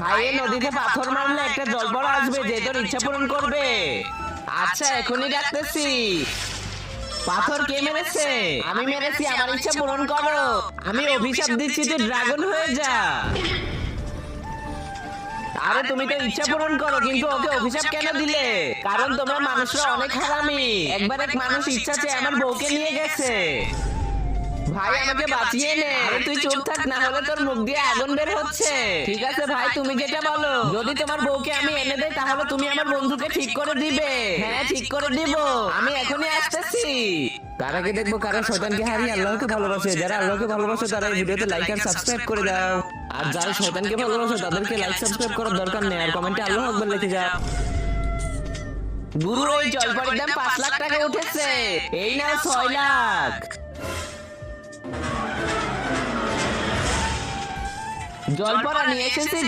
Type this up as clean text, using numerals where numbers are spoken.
ভাই এই নদীতে পাথর মারলে একটা জলপরা আসবে যে তোর ইচ্ছা পূরণ করবে। আচ্ছা এখনই ডাকতেছি। পাথর কে মেরেছে? আমি মেরেছি, আমার ইচ্ছা পূরণ করো। আমি অভিশাপ দিচ্ছি তুই ড্রাগন হয়ে যা। আরে তুমি তো ইচ্ছা পূরণ করো, কিন্তু ওকে অভিশাপ কেন দিলে? কারণ তোমরা মানুষরা অনেক হারামি। একবার এক মানুষ ইচ্ছা চেয়ে আমার বউকে নিয়ে গেছে। ভাই আমাকে বাঁচিয়ে নে। আরে তুই চুপ থাক, না হলে তোর মুখ দিয়ে আগুন বের হচ্ছে। ঠিক আছে ভাই, তুমি যেটা বলো। যদি তোমার বউকে আমি এনে দেই তাহলে তুমি আমার বন্ধুকে ঠিক করে দিবে। হ্যাঁ ঠিক করে দিব, আমি এখনই আসতেছি। তার আগে দেখবো কারা শয়তানকে হারিয়ে আল্লাহকে ভালোবাসে। যারা আল্লাহকে ভালোবাসে তারা এই ভিডিওতে লাইক আর সাবস্ক্রাইব করে দাও। আর যারা শয়তানকে ভালোবাসে তাদেরকে লাইক সাবস্ক্রাইব করার দরকার নেই, আর কমেন্টে আল্লাহু আকবার লিখে যাও। গুরু ওই জলপরির দাম 5 লাখ টাকা উঠেছে। এই নাও 6 লাখ। জলপরা নিয়ে এসেছি।